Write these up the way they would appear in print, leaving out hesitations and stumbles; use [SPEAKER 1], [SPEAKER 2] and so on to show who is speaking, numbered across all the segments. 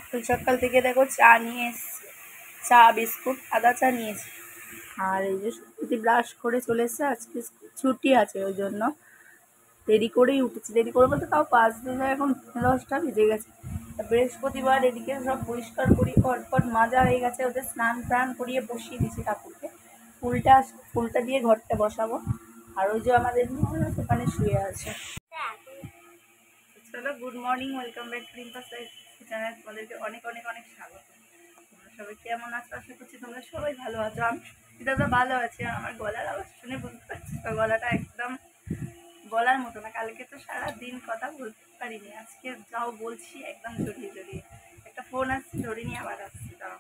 [SPEAKER 1] তো সকাল থেকে দেখো চা নিয়ে এসছি, চা বিস্কুট আদা চা নিয়েছি। আর এই যে যদি ব্রাশ করে চলে এসছে, আজকে ছুটি আছে ওই জন্য দেরি করেই উঠেছি। দেরি করে বলতে তাও 5 দিন, এখন 10টা বেজে গেছে। বৃহস্পতিবার এদিকে সব পরিষ্কার করি, খটখট মাজা হয়ে গেছে, ওদের স্নান প্রাণ করিয়ে বসিয়ে দিয়েছি ঠাকুরকে। ফুলটা দিয়ে ঘরটা বসাবো। আর ওই যে আমাদের ওখানে শুয়ে আছে। চলো, good morning, welcome back two রিম্পাস life channel. তোমাদেরকে অনেক অনেক অনেক স্বাগত। তোমরা সবাই কেমন আছো? আশা করছি তোমরা সবাই ভালো আছো। আমি তো ভালো আছি। আমার গলার আওয়াজ শুনে বুঝতে পারছি তো গলাটা একদম বলার মতো না। কালকে তো সারাদিন কথা বলতে পারিনি, আজকে যাও বলছি একদম জড়িয়ে জড়িয়ে। একটা ফোন আসছে, ধরে নিয়ে আবার আসছি। তাও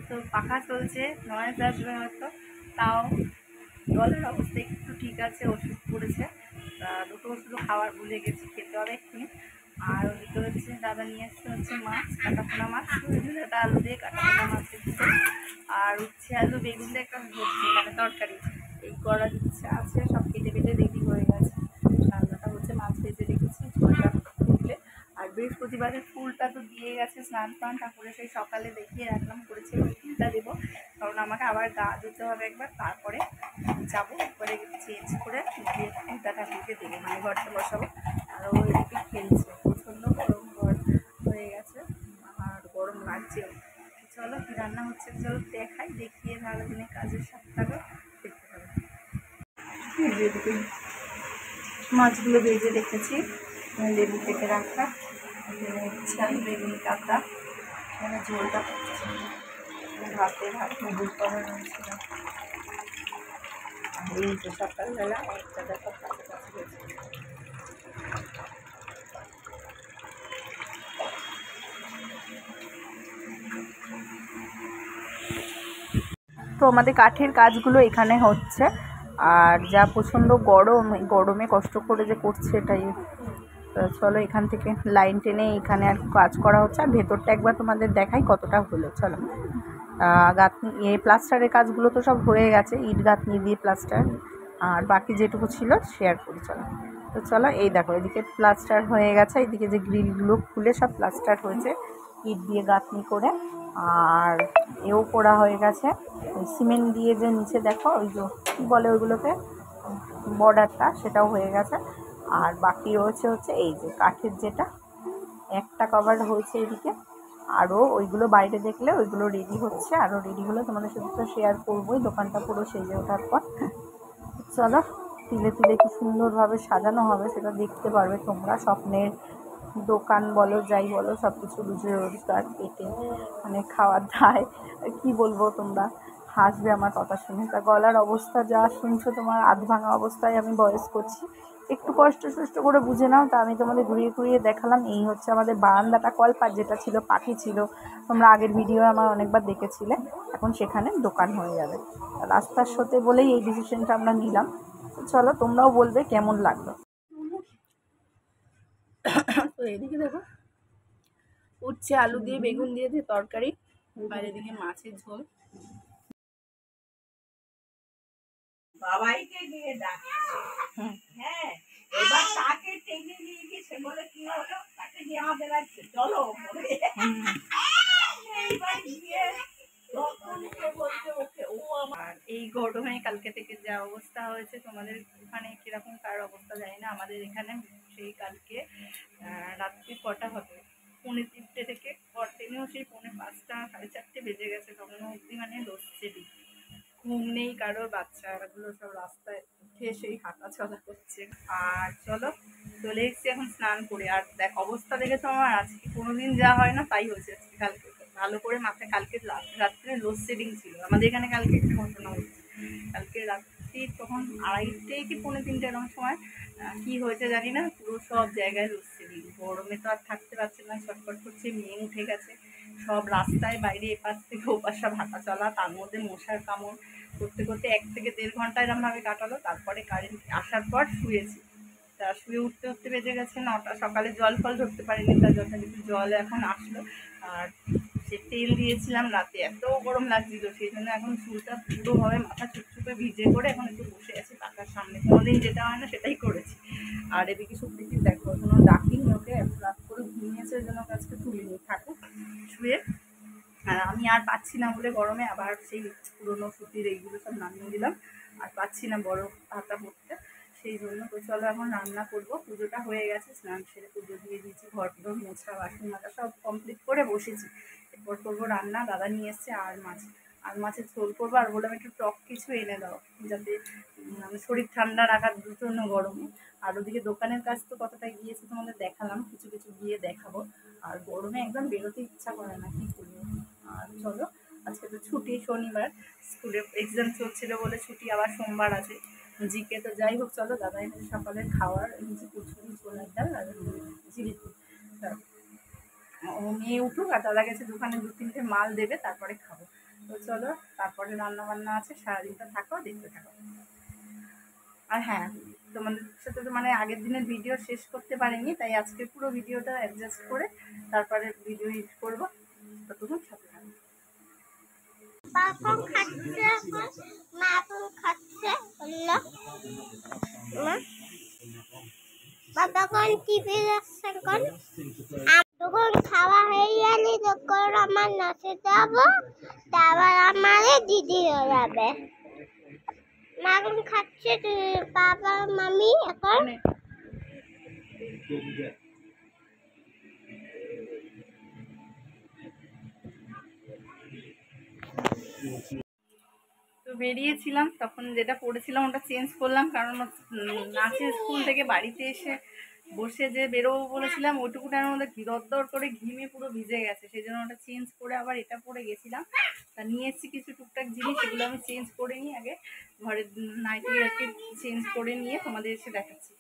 [SPEAKER 1] তো পাখা চলছে, নয়েজ আসবে হয়তো, তাও গলার অবস্থা একটু ঠিক আছে। ওষুধ পড়েছে, দুটো ওষুধও খাওয়ার ভুলে গেছি, খেতে হবে এক্ষুনি। আর ওদিকে হচ্ছে দাদা নিয়ে এসছে হচ্ছে মাছ, কাটাপোনা মাছ, একটা আলু দিয়ে কাটাপোনা মাছ দিচ্ছে। আর উচ্ছে আলু বেগুন দিয়ে একটা সবজি মানে তরকারি এই করা দিচ্ছে আছে, সব কেটে কেটে রেডি হয়ে গেছে। রান্নাটা হচ্ছে মাছ ভেজে রেখেছি, ঝোলটা ফুটলে। আর বৃহস্পতিবারের ফুলটা তো দিয়ে গেছে, স্নান টান ঠাকুরে সেই সকালে দেখিয়ে রাখলাম, করেছি ফুলটা দেবো, কারণ আমাকে আবার গা ধুতে হবে একবার, তারপরে যাবো একবারে চেঞ্জ করে দিয়ে ফুলটা ঠাকুরকে দেবো, মানে ঘরটা বসাবো। আর ও এদিকে খেলছে, প্রচণ্ড গরম ঘর হয়ে গেছে আর গরম লাগছেও। চলো কী রান্না হচ্ছে চলো দেখাই, দেখিয়ে সারাদিনের কাজের সাথে দেখতে পাবো। মাছগুলো ভেজে রেখেছি, লেবু কেটে রাখা, আমি বেগুন কাঁকড়া, এখানে ঝোলটা করছি, ভাতে ভাত মুগুর করা রয়েছিল। আর এই যে সকালবেলা একটা দেখো কাছাকাছি গেছে। তো আমাদের কাঠের কাজগুলো এখানে হচ্ছে, আর যা প্রচণ্ড গরম, এই গরমে কষ্ট করে যে করছে এটাই। চলো এখান থেকে লাইন টেনে এখানে আর কাজ করা হচ্ছে। আর ভেতরটা একবার তোমাদের দেখাই কতটা হলো। চলো, গাঁথনি প্লাস্টারের কাজগুলো তো সব হয়ে গেছে, ইট গাঁথনি দিয়ে প্লাস্টার, আর বাকি যেটুকু ছিল শেয়ার করি। চলো, তো চলো এই দেখো এদিকে প্লাস্টার হয়ে গেছে, এইদিকে যে গ্রিলগুলো খুলে সব প্লাস্টার হয়েছে ইট দিয়ে গাঁথনি করে। আর এও করা হয়ে গেছে সিমেন্ট দিয়ে, যে নিচে দেখো ওই যে কী বলে ওইগুলোকে, বর্ডারটা, সেটাও হয়ে গেছে। আর বাকি রয়েছে হচ্ছে এই যে কাঠের, যেটা একটা কভার হয়েছে এদিকে, আরও ওইগুলো বাইরে দেখলে ওইগুলো রেডি হচ্ছে। আরও রেডি হলে তোমাদের সাথে তো শেয়ার করবোই, দোকানটা পুরো সেজে ওঠার পর। চলো, তিলে তিলে কি সুন্দরভাবে সাজানো হবে সেটা দেখতে পারবে তোমরা। স্বপ্নের দোকান বলো, যাই বলো, সব কিছু বুঝে রোজগার পেটে, মানে খাওয়ার দায়, কী বলবো, তোমরা হাসবে আমার কথা শুনে। তা গলার অবস্থা যা শুনছো, তোমার আধ ভাঙা অবস্থায় আমি ভয়েস করছি, একটু কষ্ট করে বুঝে নাও। তা আমি তোমাদের ঘুরিয়ে ঘুরিয়ে দেখালাম। এই হচ্ছে আমাদের বারান্দাটা, কলপাট যেটা ছিল পাখি ছিল, তোমরা আগের ভিডিও আমার অনেকবার দেখেছিলে। এখন সেখানে দোকান হয়ে যাবে, রাস্তার সাথে বলেই এই ডিসিশনটা আমরা নিলাম। চলো তোমরাও বলবে কেমন লাগলো। তো এদিকে দেখো উচ্ছে আলু দিয়ে বেগুন দিয়ে তরকারি, বাইরে দিকে মাছের ঝোল। বাবাইকে গিয়ে ডাকছে, হ্যাঁ, এবার তাকে টেনে নিয়ে গিয়ে সে বলে কি হলো, তাকে নিয়ে আমাদের লাগছে চলো এইবার গিয়ে আর এই গরমে কালকে থেকে যা অবস্থা হয়েছে, তোমাদের ওখানে কিরকম কার অবস্থা জানি না, আমাদের এখানে সেই কালকে রাত্রি কটা হবে, 3:30 থেকে কন্টিনিউ সেই 4:45 4:30 বেজে গেছে, তখন অবধি মানে লস্যি ঘুম নেই কারোর, বাচ্চাগুলো সব রাস্তায় উঠে সেই হাঁটা চলা করছে। আর চলো চলে এসেছি এখন স্নান করে। আর দেখ অবস্থা দেখে তো আমার আজকে কোনোদিন যা হয় না তাই হয়েছে আজকে। কালকে ভালো করে মাথায়, কালকে রাত্রে লোডশেডিং ছিল আমাদের এখানে। কালকে একটা ঘটনা হচ্ছে, কালকে রাত্রি তখন 2:30 কি 2:45 এরকম সময় কী হয়েছে জানি না, পুরো সব জায়গায় লোডশেডিং। গরমে তো আর থাকতে পারছে না, ছটফট করছে, মেয়ে উঠে গেছে, সব রাস্তায় বাইরে এপাশ থেকে ওপাশ সব হাঁটা চলা, তার মধ্যে মশার কামড় করতে করতে 1 থেকে 1.5 ঘন্টা এরকমভাবে কাটালো। তারপরে কারেন্ট আসার পর শুয়েছি, তা শুয়ে উঠতে উঠতে বেজে গেছে 9টা। সকালে জল ফল ধরতে পারিনি, তার যথারীতি জল এখন আসলো। আর সে তেল দিয়েছিলাম রাতে, এত গরম লাগছিল, সেই জন্য এখন চুলটা পুরোভাবে মাথা চুপচুপে ভিজে করে এখন একটু বসে আছি, ঢাকার সামনে, কোনোদিন যেটা হয় না সেটাই করেছি। আর এদিকে সুপ্রীতি দেখো এখনো ডাকিনি ওকে, রাত করে ঘুমিয়েছে, ওই জন্য আজকে তুলিনি, থাকুক শুয়ে। আর আমি আর পাচ্ছি না বলে গরমে আবার সেই পুরোনো সুতির এইগুলো সব নামিয়ে দিলাম, আর পাচ্ছি না বড় হাতা পড়তে, সেই জন্য। তো চলো এখন রান্না করবো। পুজোটা হয়ে গেছে, স্নান সেরে পুজো দিয়ে দিয়েছি, ঘর পুরো মোছা বাসন মাজা সব কমপ্লিট করে বসেছি। এরপর করবো রান্না। দাদা নিয়ে এসছে আর মাছের ঝোল করবো, আর বললাম একটু টক কিছু এনে দাও যাতে শরীর ঠান্ডা রাখার জন্য গরমে। আর ওদিকে দোকানের কাজ তো কতটা গিয়েছে তোমাদের দেখালাম, কিছু কিছু গিয়ে দেখাবো। আর গরমে একদম বেরোতে ইচ্ছা করে না, কী করবো। আর চলো, আজকে তো ছুটি, শনিবার, স্কুলে এক্সাম চলছিল বলে ছুটি, আবার সোমবার আছে জিকে। তো যাই হোক, চলো দাদা এনেছে সকালের খাওয়ার, এনেছে কচুরি, ছোলার ডাল আর জিলিপি। ও মেয়ে উঠুক, আর দাদা গেছে দোকানে 2-3টে মাল দেবে, তারপরে খাবো। তো চলো, তারপরে রান্না বান্না আছে, সারাদিনটা থাকো, দেখতে থাকো। আর হ্যাঁ, তোমাদের সাথে তো মানে আগের দিনের ভিডিও শেষ করতে পারিনি, তাই আজকে পুরো ভিডিওটা অ্যাডজাস্ট করে তারপরে ভিডিও এডিট করবো, ততক্ষণ সাথে থাকো।
[SPEAKER 2] বাপন খাচ্ছে, মা এখন খাচ্ছে, বললো বাবা কোন টিভি দেখছে কোন। যখন খাওয়া হয়ে গেলে তখন আমার নাচে যাবো, তারপর আমারে দিদি যাবে। মা এখন খাচ্ছে, বাবা মামি এখন
[SPEAKER 1] তো বেরিয়েছিলাম, তখন যেটা পড়েছিলাম ওটা চেঞ্জ করলাম, কারণ নাচের স্কুল থেকে বাড়িতে এসে বসে যে বেরোবো বলেছিলাম ওইটুকুটার মধ্যে দরদর করে ঘিমে পুরো ভিজে গেছে, সেই জন্য ওটা চেঞ্জ করে আবার এটা পরে গেছিলাম। তা নিয়ে এসেছি কিছু টুকটাক জিনিস, সেগুলো আমি চেঞ্জ করে নিই আগে, ঘরের নাইটি আর কি চেঞ্জ করে নিয়ে তোমাদের এসে দেখাচ্ছি।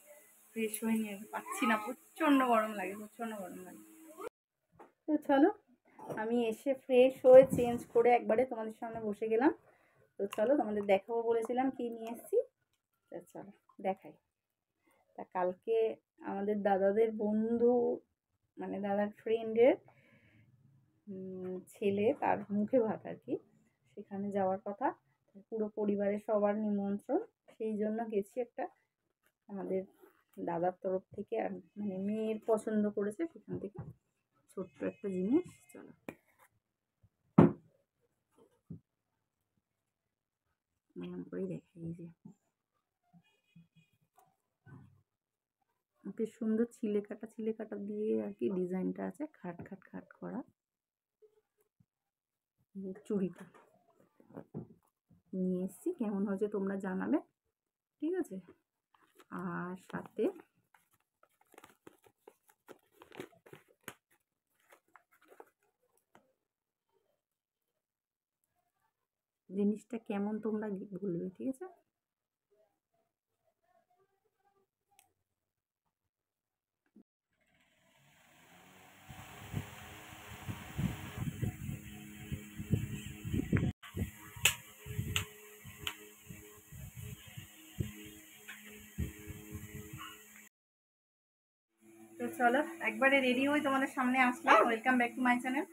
[SPEAKER 1] ফ্রেশ হয়ে নিয়ে পাচ্ছি না, প্রচণ্ড গরম লাগে, প্রচণ্ড গরম লাগে। তো চলো, আমি এসে ফ্রেশ হয়ে চেঞ্জ করে একবারে তোমাদের সামনে বসে গেলাম। তো চলো, তোমাদের দেখাবো বলেছিলাম কি নিয়ে এসেছি, তা চলো দেখাই। তা কালকে আমাদের দাদাদের বন্ধু, মানে দাদার ফ্রেন্ডের ছেলে, তার মুখে ভাত আর কি, সেখানে যাওয়ার কথা, পুরো পরিবারের সবার নিমন্ত্রণ, সেই জন্য গেছি। একটা আমাদের দাদার তরফ থেকে, আর মানে মেয়ের পছন্দ করেছে সেখান থেকে ছোট্ট একটা জিনিস। চলো এরকম করেই দেখাই, যে বেশ সুন্দর ছিলে কাটা দিয়ে আর কি ডিজাইনটা আছে, খাট খাট খাট করা চুড়িটা নিয়ে এসেছি। কেমন হয়েছে তোমরা জানাবে, ঠিক আছে। আর সাথে জিনিসটা কেমন তোমরা বলবে, ঠিক আছে। তো চলো, একবারে রেডি হয়ে তোমাদের সামনে আসলাম। Welcome back to my channel.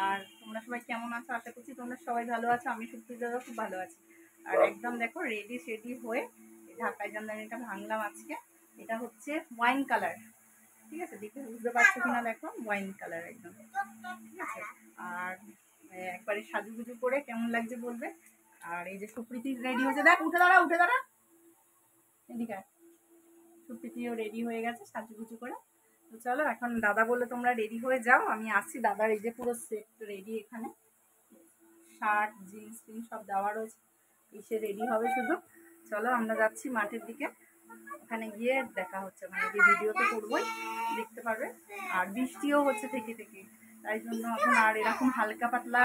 [SPEAKER 1] আর তোমরা সবাই কেমন আছো, আশা করছি তোমরা সবাই ভালো আছো, আমি সুপ্রিয়া খুব ভালো আছি। আর একদম দেখো রেডি হয়ে ঢাকায় জামদানিটা ভাঙলাম আজকে। এটা হচ্ছে ওয়াইন কালার, ঠিক আছে, দেখে বুঝতে পারছো কিনা দেখো, ওয়াইন কালার একদম, ঠিক আছে। আর একবারে সাজুগুজু করে কেমন লাগছে বলবে। আর এই যে সুপ্রীতি রেডি হয়েছে, দেখ উঠে দাঁড়া এদিকে। সুপ্রীতিও রেডি হয়ে গেছে সাজুগুজু করে। তো চলো, এখন দাদা বললে তোমরা রেডি হয়ে যাও, আমি আসছি। দাদার এই যে পুরো সেট রেডি, এখানে শার্ট জিন্স পিন সব দেওয়া রয়েছে, এসে রেডি হবে শুধু। চলো আমরা যাচ্ছি মাঠের দিকে, ওখানে গিয়ে দেখা হচ্ছে, মানে যে ভিডিও তো করবোই, দেখতে পারবে। আর বৃষ্টিও হচ্ছে থেকে থেকে, তাই জন্য এখন আর এরকম হালকা পাতলা,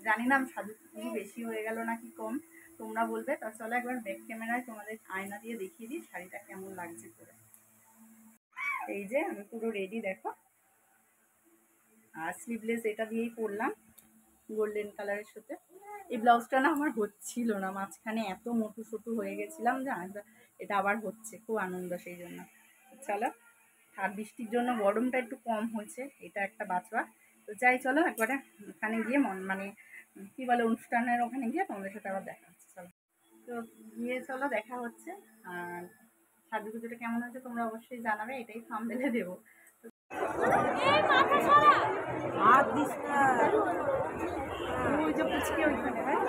[SPEAKER 1] জানি না সাজু বেশি হয়ে গেল নাকি কম, তোমরা বলবে। তা চলো একবার ব্যাক ক্যামেরায় তোমাদের আয়না দিয়ে দেখিয়ে দিই শাড়িটা কেমন লাগছে করে। এই যে আমি পুরো রেডি দেখো, আর স্লিভলেস এটা দিয়েই পরলাম গোল্ডেন কালারের সাথে। এই ব্লাউজটা না আমার হচ্ছিল না, মাঝখানে এত মোটু সোটু হয়ে গেছিলাম যে এটা আবার হচ্ছে, খুব আনন্দ সেই জন্য। চলো, আর বৃষ্টির জন্য গরমটা একটু কম হয়েছে, এটা একটা বাঁচবা। তো যাই, চলো একবারে ওখানে গিয়ে মানে কী বলে অনুষ্ঠানের ওখানে গিয়ে তোমাদের সাথে আবার দেখা হচ্ছে। চলো, তো গিয়ে চলো দেখা হচ্ছে। আর সাজুগুজুটা কেমন হয়েছে তোমরা অবশ্যই জানাবে, এটাই থাম্বনেলে দেবো।
[SPEAKER 3] হাত দিস না।
[SPEAKER 1] ওই যে পুচকে ওইখানে, হ্যাঁ।